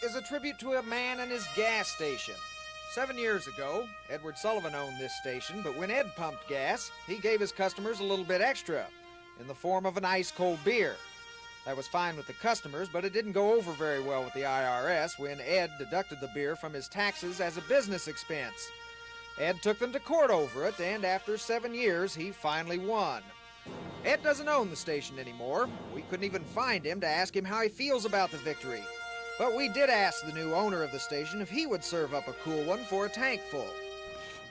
This is a tribute to a man and his gas station. 7 years ago, Edward Sullivan owned this station, but when Ed pumped gas, he gave his customers a little bit extra in the form of an ice-cold beer. That was fine with the customers, but it didn't go over very well with the IRS when Ed deducted the beer from his taxes as a business expense. Ed took them to court over it, and after 7 years, he finally won. Ed doesn't own the station anymore. We couldn't even find him to ask him how he feels about the victory. But we did ask the new owner of the station if he would serve up a cool one for a tank full.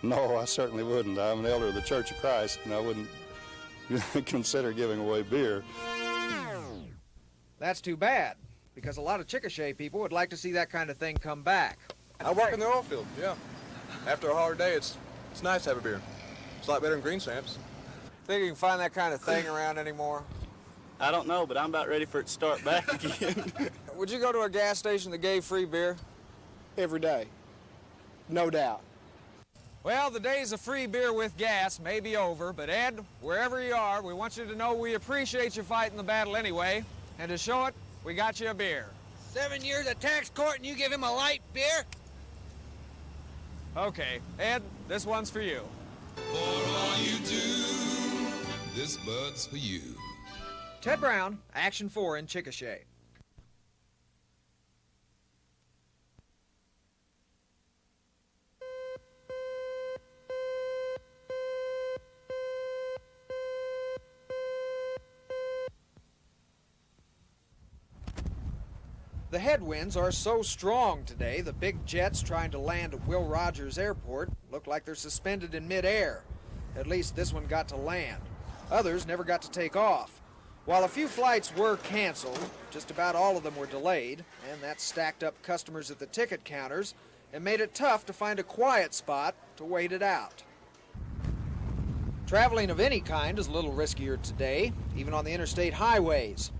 No, I certainly wouldn't. I'm an elder of the Church of Christ, and I wouldn't consider giving away beer. That's too bad, because a lot of Chickasha people would like to see that kind of thing come back. I work in the oil field, yeah. After a hard day, it's nice to have a beer. It's a lot better than green stamps. Think you can find that kind of thing around anymore? I don't know, but I'm about ready for it to start back again. Would you go to a gas station that gave free beer? Every day, no doubt. Well, the days of free beer with gas may be over, but Ed, wherever you are, we want you to know we appreciate you fighting the battle anyway, and to show it, we got you a beer. 7 years of tax court and you give him a light beer? Okay, Ed, this one's for you. For all you do, this bud's for you. Ted Brown, Action 4 in Chickasha. The headwinds are so strong today, the big jets trying to land at Will Rogers Airport look like they're suspended in midair. At least this one got to land. Others never got to take off. While a few flights were canceled, just about all of them were delayed, and that stacked up customers at the ticket counters and made it tough to find a quiet spot to wait it out. Traveling of any kind is a little riskier today, even on the interstate highways.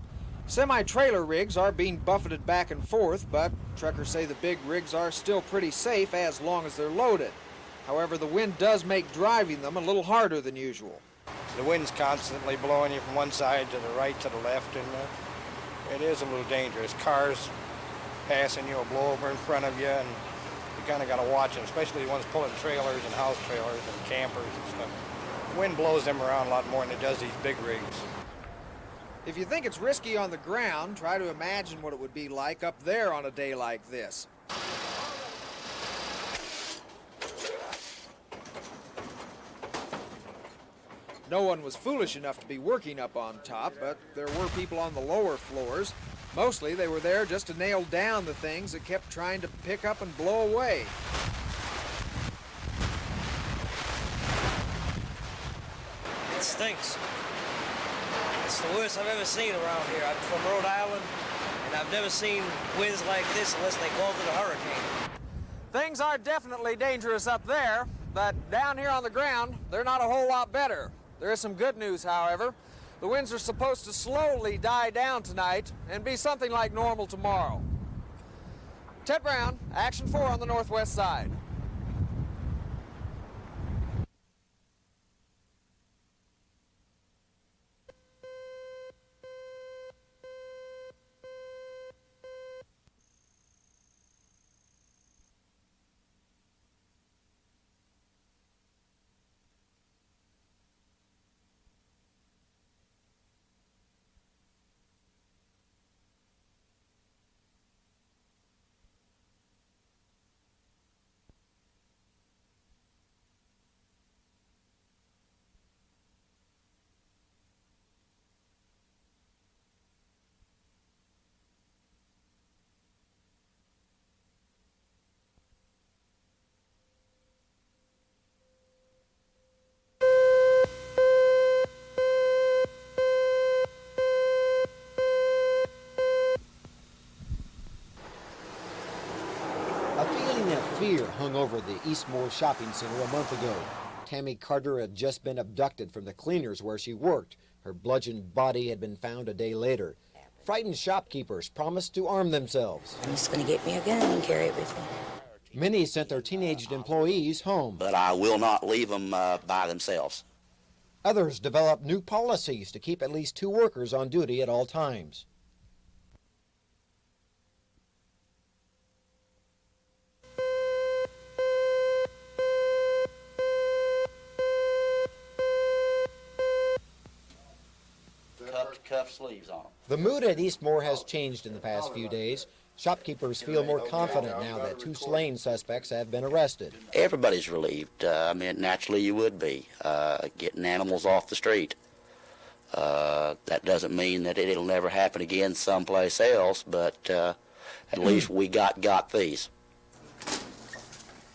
Semi-trailer rigs are being buffeted back and forth, but truckers say the big rigs are still pretty safe as long as they're loaded. However, the wind does make driving them a little harder than usual. The wind's constantly blowing you from one side to the right, to the left, and it is a little dangerous. Cars passing you will blow over in front of you, and you kind of got to watch them, especially the ones pulling trailers and house trailers and campers and stuff. The wind blows them around a lot more than it does these big rigs. If you think it's risky on the ground, try to imagine what it would be like up there on a day like this. No one was foolish enough to be working up on top, but there were people on the lower floors. Mostly they were there just to nail down the things that kept trying to pick up and blow away. It stinks. It's the worst I've ever seen around here. I'm from Rhode Island, and I've never seen winds like this unless they called it a hurricane. Things are definitely dangerous up there, but down here on the ground, they're not a whole lot better. There is some good news, however. The winds are supposed to slowly die down tonight and be something like normal tomorrow. Ted Brown, Action 4 on the northwest side. Fear hung over the Eastmore Shopping Center a month ago. Tammy Carter had just been abducted from the cleaners where she worked. Her bludgeoned body had been found a day later. Frightened shopkeepers promised to arm themselves. I'm just going to get me a gun and carry it with me. Many sent their teenaged employees home. But I will not leave them by themselves. Others developed new policies to keep at least 2 workers on duty at all times. puff sleeves on them. The mood at Eastmore has changed in the past few days. Shopkeepers feel more confident now that 2 slain suspects have been arrested. Everybody's relieved. I mean, naturally you would be, getting animals off the street. That doesn't mean that it'll never happen again someplace else, but at least we got these.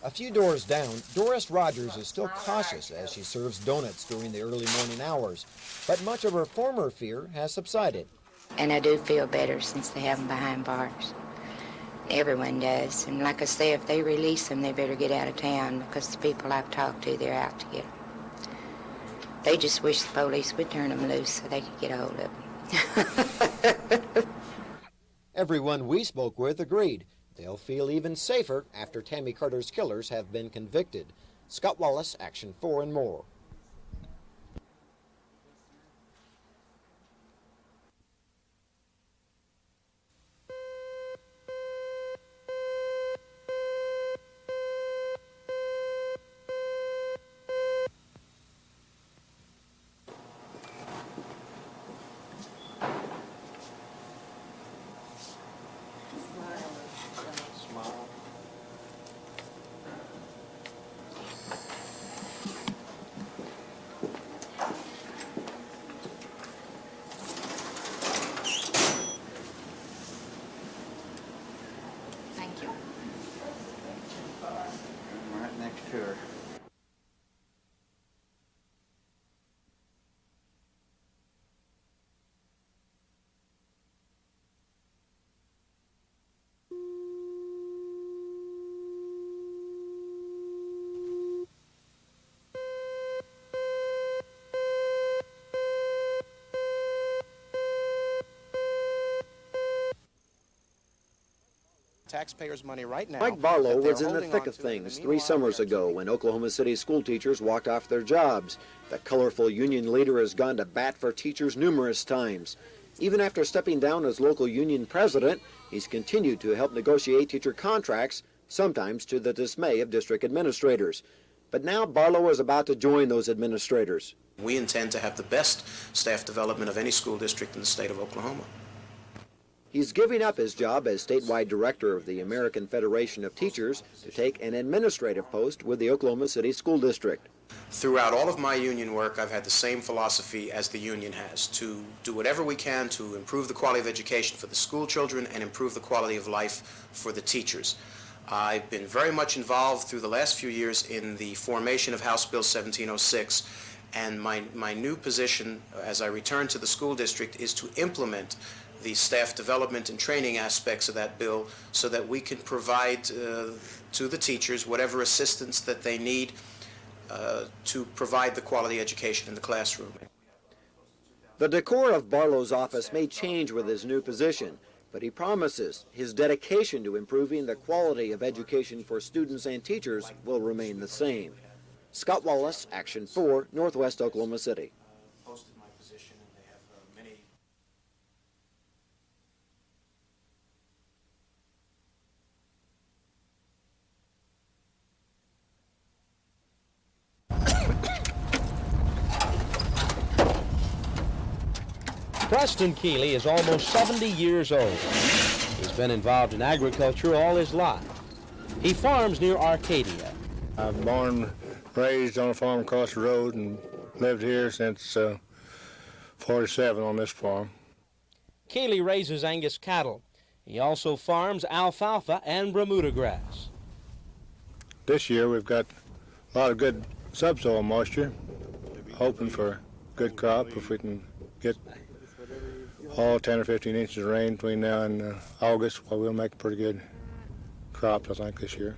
A few doors down, Doris Rogers is still cautious as she serves donuts during the early morning hours, but much of her former fear has subsided. And I do feel better since they have them behind bars. Everyone does. And like I say, if they release them, they better get out of town because the people I've talked to, they're out to get them. They just wish the police would turn them loose so they could get a hold of them. Everyone we spoke with agreed. They'll feel even safer after Tammy Carter's killers have been convicted. Scott Wallace, Action 4 and more. Thank you. Right next to her. Taxpayers' money right now. Mike Barlow was in the thick of things 3 summers ago when Oklahoma City school teachers walked off their jobs. The colorful union leader has gone to bat for teachers numerous times. Even after stepping down as local union president, he's continued to help negotiate teacher contracts, sometimes to the dismay of district administrators. But now Barlow is about to join those administrators. We intend to have the best staff development of any school district in the state of Oklahoma. He's giving up his job as statewide director of the American Federation of Teachers to take an administrative post with the Oklahoma City School District. Throughout all of my union work, I've had the same philosophy as the union has, to do whatever we can to improve the quality of education for the school children and improve the quality of life for the teachers. I've been very much involved through the last few years in the formation of House Bill 1706, and my new position as I return to the school district is to implement the staff development and training aspects of that bill so that we can provide to the teachers whatever assistance that they need to provide the quality education in the classroom. The decor of Barlow's office may change with his new position, but he promises his dedication to improving the quality of education for students and teachers will remain the same. Scott Wallace, Action 4, Northwest Oklahoma City. Preston Keeley is almost 70 years old. He's been involved in agriculture all his life. He farms near Arcadia. I've born, raised on a farm across the road and lived here since 47 on this farm. Keeley raises Angus cattle. He also farms alfalfa and Bermuda grass. This year we've got a lot of good subsoil moisture, hoping for a good crop if we can get all 10 or 15 inches of rain between now and August. Well, we'll make a pretty good crop, I think, this year.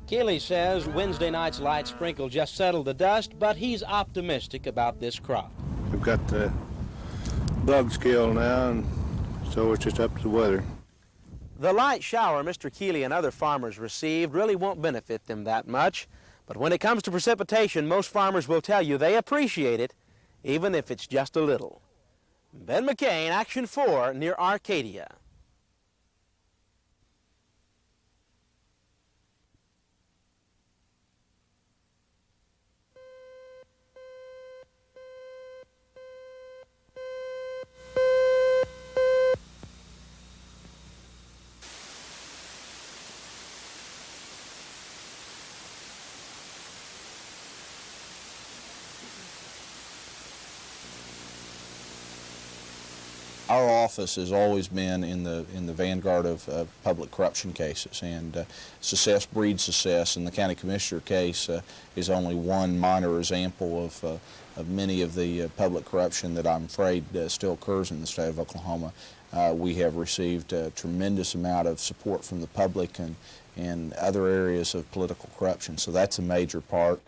Keeley says Wednesday night's light sprinkle just settled the dust, but he's optimistic about this crop. We've got the bugs killed now, and so it's just up to the weather. The light shower Mr. Keeley and other farmers received really won't benefit them that much, but when it comes to precipitation, most farmers will tell you they appreciate it, even if it's just a little. Ben McCain, Action 4, near Arcadia. office has always been in the vanguard of public corruption cases, and success breeds success. And the county commissioner case is only one minor example of many of the public corruption that I'm afraid still occurs in the state of Oklahoma. We have received a tremendous amount of support from the public and other areas of political corruption, so that's a major part.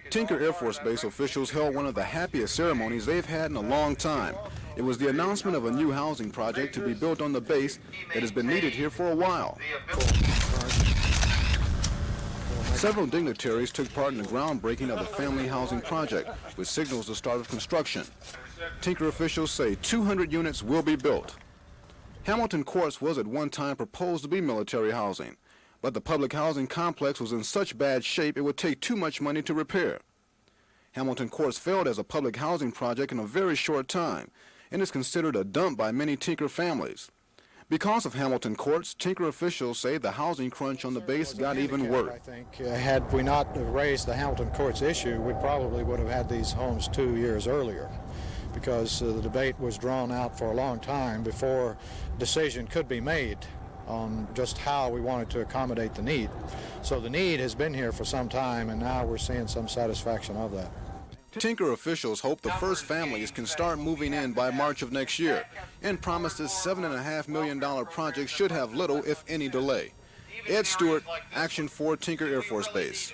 Tinker Air Force Base officials held one of the happiest ceremonies they've had in a long time. It was the announcement of a new housing project to be built on the base that has been needed here for a while. Several dignitaries took part in the groundbreaking of the family housing project, which signals the start of construction. Tinker officials say 200 units will be built. Hamilton Courts was at one time proposed to be military housing, but the public housing complex was in such bad shape it would take too much money to repair. Hamilton Courts failed as a public housing project in a very short time and is considered a dump by many Tinker families. Because of Hamilton Courts, Tinker officials say the housing crunch on the base got even worse. I think had we not raised the Hamilton Courts issue, we probably would have had these homes 2 years earlier, because the debate was drawn out for a long time before decision could be made on just how we wanted to accommodate the need. So the need has been here for some time, and now we're seeing some satisfaction of that. Tinker officials hope the first families can start moving in by March of next year and promise this $7.5 million project should have little, if any, delay. Ed Stewart, Action 4, Tinker Air Force Base.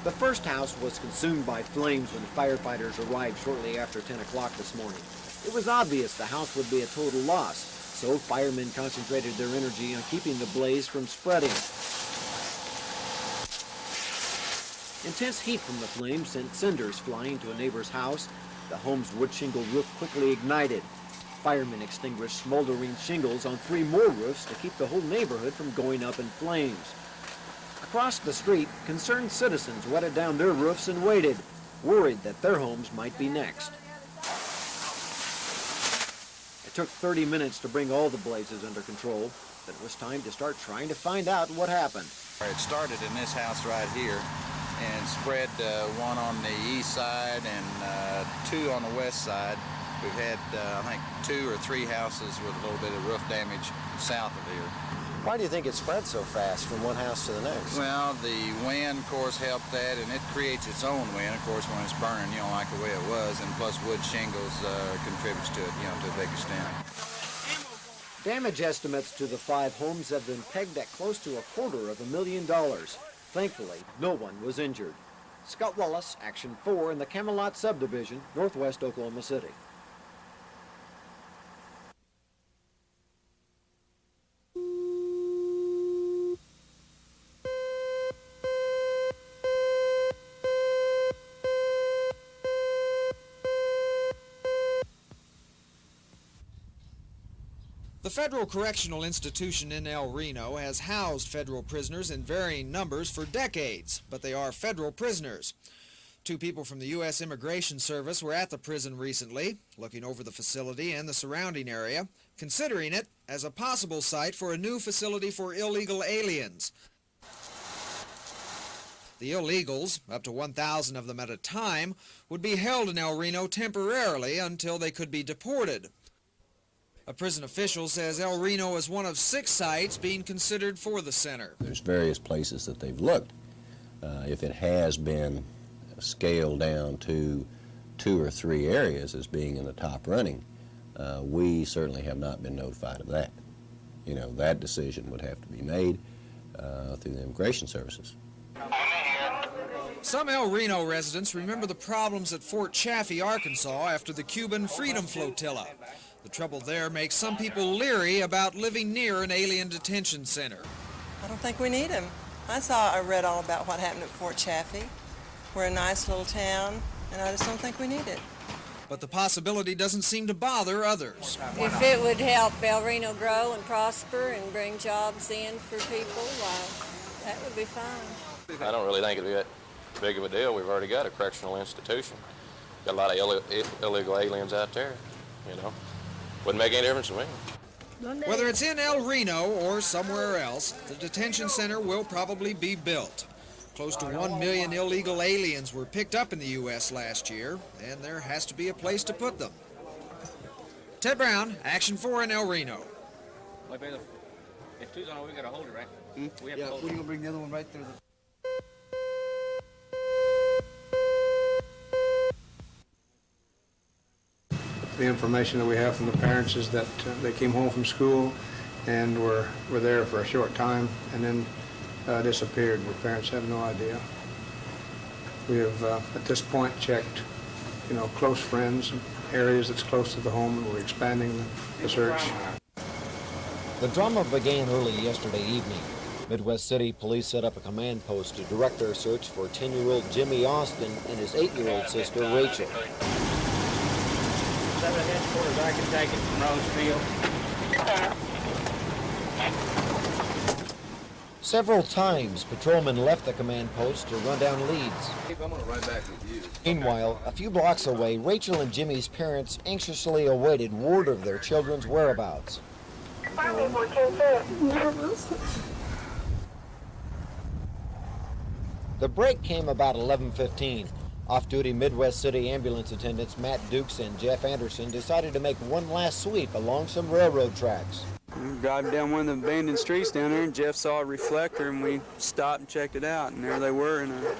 The first house was consumed by flames when firefighters arrived shortly after 10 o'clock this morning. It was obvious the house would be a total loss, so firemen concentrated their energy on keeping the blaze from spreading. Intense heat from the flames sent cinders flying to a neighbor's house. The home's wood shingle roof quickly ignited. Firemen extinguished smoldering shingles on 3 more roofs to keep the whole neighborhood from going up in flames. Across the street, concerned citizens wetted down their roofs and waited, worried that their homes might be next. It took 30 minutes to bring all the blazes under control. Then it was time to start trying to find out what happened. It started in this house right here and spread one on the east side and 2 on the west side. We've had, I think, 2 or 3 houses with a little bit of roof damage south of here. Why do you think it spread so fast from one house to the next? Well, the wind, of course, helped that, and it creates its own wind, of course, when it's burning, you know, like the way it was, and plus wood shingles contributes to it, you know, to a big extent. Damage estimates to the 5 homes have been pegged at close to $250,000. Thankfully, no one was injured. Scott Wallace, Action 4 in the Camelot subdivision, northwest Oklahoma City. The Federal Correctional Institution in El Reno has housed federal prisoners in varying numbers for decades, but they are federal prisoners. 2 people from the U.S. Immigration Service were at the prison recently, looking over the facility and the surrounding area, considering it as a possible site for a new facility for illegal aliens. The illegals, up to 1,000 of them at a time, would be held in El Reno temporarily until they could be deported. A prison official says El Reno is one of 6 sites being considered for the center. There's various places that they've looked. If it has been scaled down to 2 or 3 areas as being in the top running, we certainly have not been notified of that. You know, that decision would have to be made through the immigration services. Some El Reno residents remember the problems at Fort Chaffee, Arkansas after the Cuban Freedom Flotilla. The trouble there makes some people leery about living near an alien detention center. I don't think we need them. I read all about what happened at Fort Chaffee. We're a nice little town, and I just don't think we need it. but the possibility doesn't seem to bother others. If it would help El Reno grow and prosper and bring jobs in for people, why, that would be fine. I don't really think it'd be that big of a deal. We've already got a correctional institution. Got a lot of illegal aliens out there, you know. Wouldn't make any difference to me. Whether it's in El Reno or somewhere else, the detention center will probably be built. Close to 1 million illegal aliens were picked up in the U.S. last year, and there has to be a place to put them. Ted Brown, Action 4 in El Reno. If two's on it, we gotta hold it, right? We have Yeah, to hold we're it. gonna bring the other one right there. The information that we have from the parents is that they came home from school and were there for a short time and then disappeared. The parents have no idea. We have, at this point, checked, close friends, areas that's close to the home, and we're expanding the search. The drama began early yesterday evening. Midwest City Police set up a command post to direct their search for 10-year-old Jimmy Austin and his 8-year-old sister, Rachel. Is that the headquarters? I can take it from Rosefield. Several times, patrolmen left the command post to run down leads. I'm gonna ride back with you. Meanwhile, a few blocks away, Rachel and Jimmy's parents anxiously awaited word of their children's whereabouts. The break came about 11:15. Off-duty Midwest City ambulance attendants Matt Dukes and Jeff Anderson decided to make one last sweep along some railroad tracks. We were driving down one of the abandoned streets down there, and Jeff saw a reflector, and we stopped and checked it out, and there they were in a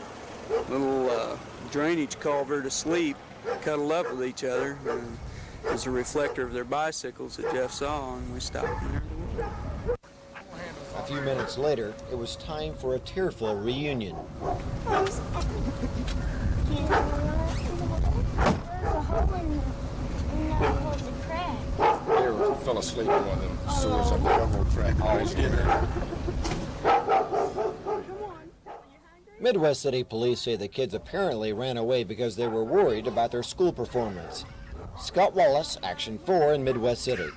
little drainage culvert asleep, cuddled up with each other. And it was a reflector of their bicycles that Jeff saw, and we stopped, and there they were. A few minutes later, it was time for a tearful reunion. They fell asleep in one of them sewers up the railroad track. Midwest City Police say the kids apparently ran away because they were worried about their school performance. Scott Wallace, Action 4 in Midwest City.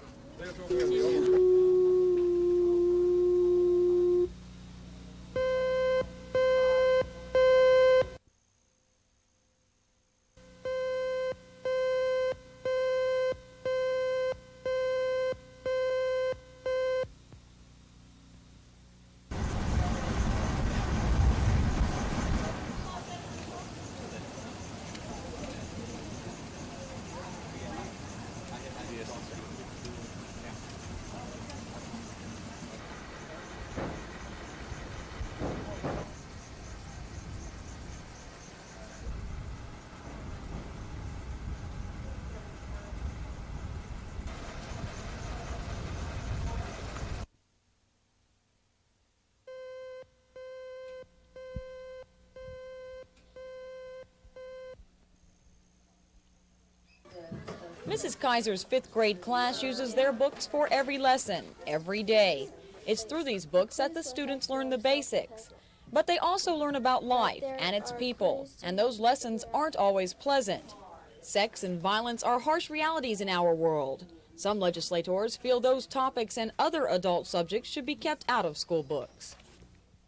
Mrs. Kaiser's 5th grade class uses their books for every lesson, every day. It's through these books that the students learn the basics. But they also learn about life and its people, and those lessons aren't always pleasant. Sex and violence are harsh realities in our world. Some legislators feel those topics and other adult subjects should be kept out of school books.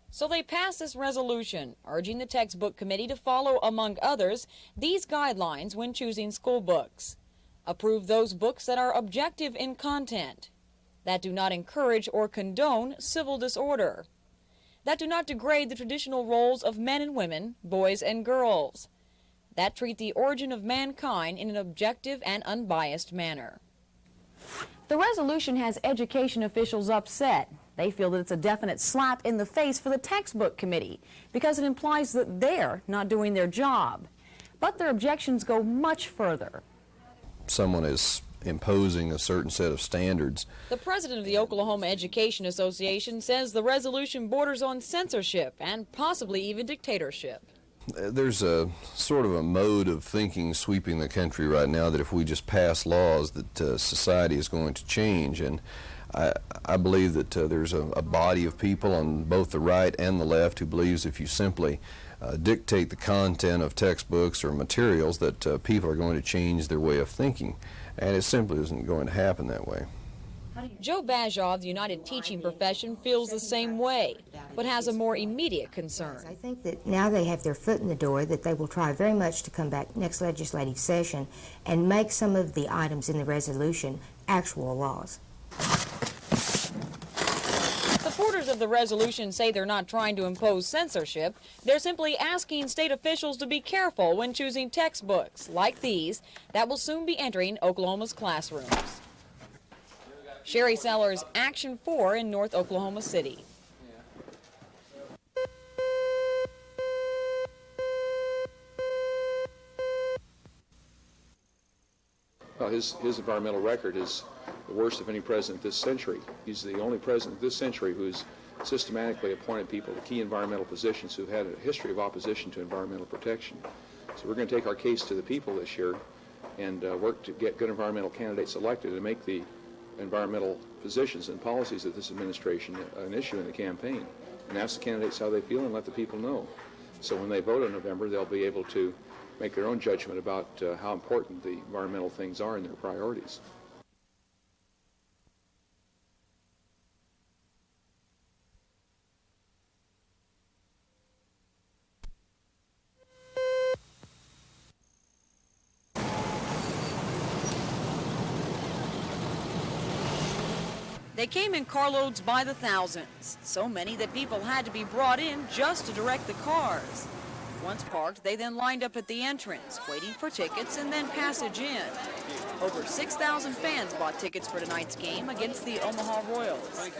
So they passed this resolution, urging the textbook committee to follow, among others, these guidelines when choosing school books. Approve those books that are objective in content, that do not encourage or condone civil disorder, that do not degrade the traditional roles of men and women, boys and girls, that treat the origin of mankind in an objective and unbiased manner. The resolution has education officials upset. They feel that it's a definite slap in the face for the textbook committee because it implies that they're not doing their job. But their objections go much further. Someone is imposing a certain set of standards. The president of the Oklahoma Education Association says the resolution borders on censorship and possibly even dictatorship. There's a sort of a mode of thinking sweeping the country right now that if we just pass laws that society is going to change, and I believe that there's a body of people on both the right and the left who believes if you simply dictate the content of textbooks or materials that people are going to change their way of thinking, and it simply isn't going to happen that way. Joe Bajow of the United Teaching Profession feels the same way, but has a more immediate concern. I think that now they have their foot in the door, that they will try very much to come back next legislative session and make some of the items in the resolution actual laws. Supporters of the resolution say they're not trying to impose censorship. They're simply asking state officials to be careful when choosing textbooks like these that will soon be entering Oklahoma's classrooms. Sherry Sellers, Action 4 in North Oklahoma City. Well, his environmental record is the worst of any president this century. He's the only president this century who's systematically appointed people to key environmental positions who've had a history of opposition to environmental protection. So we're going to take our case to the people this year and work to get good environmental candidates elected and make the environmental positions and policies of this administration an issue in the campaign, and ask the candidates how they feel and let the people know. So when they vote in November, they'll be able to make their own judgment about how important the environmental things are in their priorities. They came in carloads by the thousands, so many that people had to be brought in just to direct the cars. Once parked, they then lined up at the entrance, waiting for tickets and then passage in. Over 6,000 fans bought tickets for tonight's game against the Omaha Royals.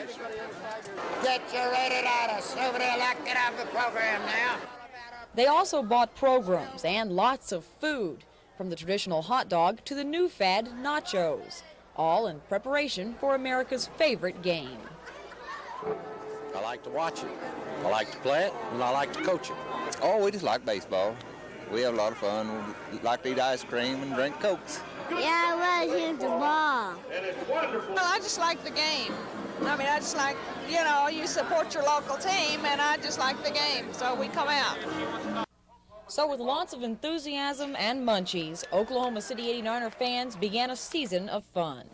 Get your rated artists. Nobody elected off the program now. They also bought programs and lots of food, from the traditional hot dog to the new fad nachos, all in preparation for America's favorite game. I like to watch it, I like to play it, and I like to coach it. Oh, we just like baseball. We have a lot of fun. We like to eat ice cream and drink Cokes. Yeah, I was into ball. Well, I just like the game. I mean, I just like, you know, you support your local team, and I just like the game, so we come out. So with lots of enthusiasm and munchies, Oklahoma City 89er fans began a season of fun.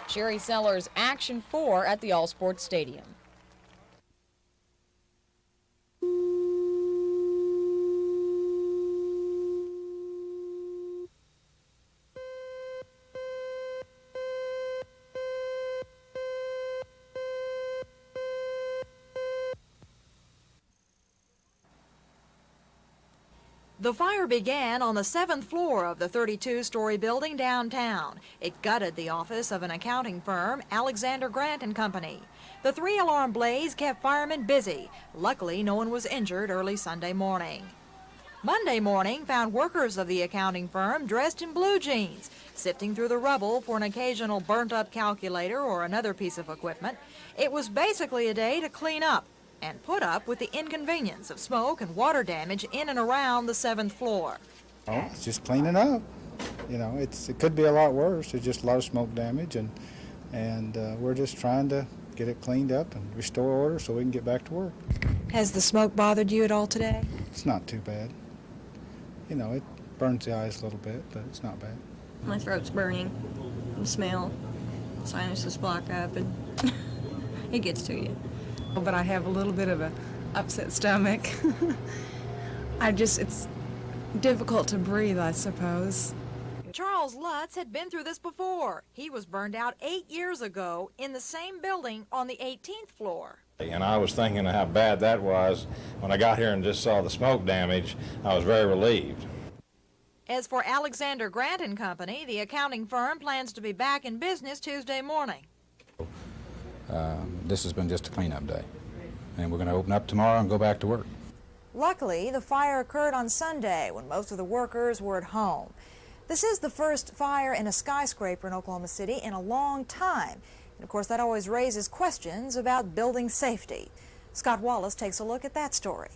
Sherry Sellers, Action 4 at the All Sports Stadium. The fire began on the 7th floor of the 32-story building downtown. It gutted the office of an accounting firm, Alexander Grant & Company. The 3-alarm blaze kept firemen busy. Luckily, no one was injured early Sunday morning. Monday morning found workers of the accounting firm dressed in blue jeans, sifting through the rubble for an occasional burnt-up calculator or another piece of equipment. It was basically a day to clean up and put up with the inconvenience of smoke and water damage in and around the 7th floor. Oh, it's just cleaning up. You know, it could be a lot worse. There's just a lot of smoke damage, and we're just trying to get it cleaned up and restore order so we can get back to work. Has the smoke bothered you at all today? It's not too bad. You know, it burns the eyes a little bit, but it's not bad. My throat's burning. The smell, sinuses block up, and it gets to you. But I have a little bit of an upset stomach. It's difficult to breathe, I suppose. Charles Lutz had been through this before. He was burned out 8 years ago in the same building on the 18th floor. And I was thinking of how bad that was. When I got here and just saw the smoke damage, I was very relieved. As for Alexander Grant & Company, the accounting firm plans to be back in business Tuesday morning. This has been just a cleanup day, and we're going to open up tomorrow and go back to work. Luckily, the fire occurred on Sunday when most of the workers were at home. This is the first fire in a skyscraper in Oklahoma City in a long time. And of course, that always raises questions about building safety. Scott Wallace takes a look at that story.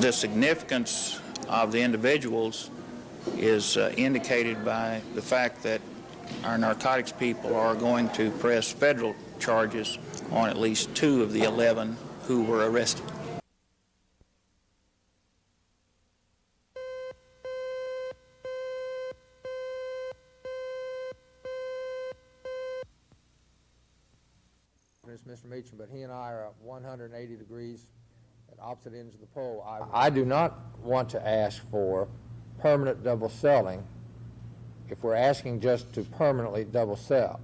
The significance of the individuals is indicated by the fact that our narcotics people are going to press federal charges on at least 2 of the 11 who were arrested. Mr. Meacham, but he and I are 180 degrees at opposite ends of the pole. I do not want to ask for permanent double selling if we're asking just to permanently double sell.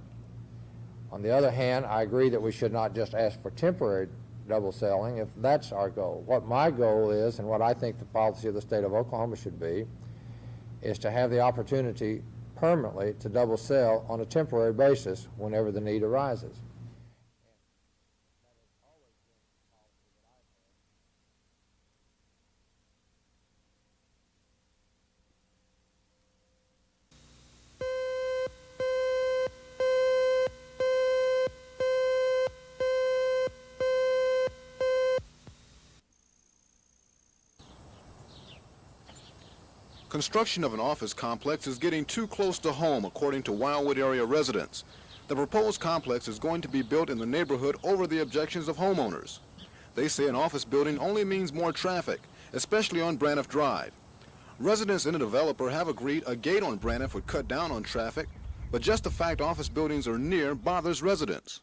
On the other hand, I agree that we should not just ask for temporary double selling if that's our goal. What my goal is, and what I think the policy of the state of Oklahoma should be, is to have the opportunity permanently to double sell on a temporary basis whenever the need arises. Construction of an office complex is getting too close to home, according to Wildwood area residents. The proposed complex is going to be built in the neighborhood over the objections of homeowners. They say an office building only means more traffic, especially on Braniff Drive. Residents and the developer have agreed a gate on Braniff would cut down on traffic, but just the fact office buildings are near bothers residents.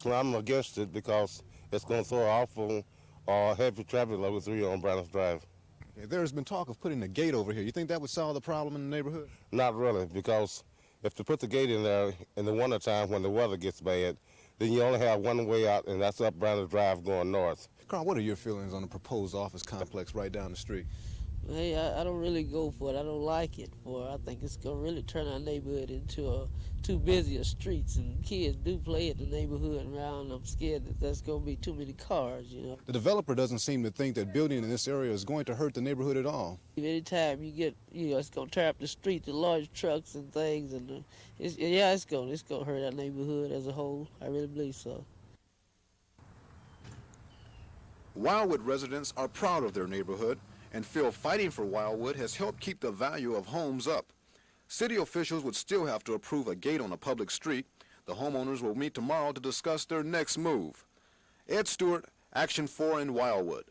Well, I'm against it because it's going to throw awful heavy traffic load through on Braniff Drive. There's been talk of putting a gate over here. You think that would solve the problem in the neighborhood? Not really, because if they put the gate in there in the wintertime when the weather gets bad, then you only have one way out, and that's up Braniff Drive going north. Carl, what are your feelings on the proposed office complex right down the street? Hey, I don't really go for it. I don't like it. I think it's going to really turn our neighborhood into too busy of streets, and kids do play in the neighborhood around. I'm scared that there's going to be too many cars, you know. The developer doesn't seem to think that building in this area is going to hurt the neighborhood at all. Anytime you get, it's going to tear up the street, the large trucks and things, and it's going to hurt our neighborhood as a whole. I really believe so. Wildwood residents are proud of their neighborhood and feel fighting for Wildwood has helped keep the value of homes up. City officials would still have to approve a gate on a public street. The homeowners will meet tomorrow to discuss their next move. Ed Stewart, Action 4 in Wildwood.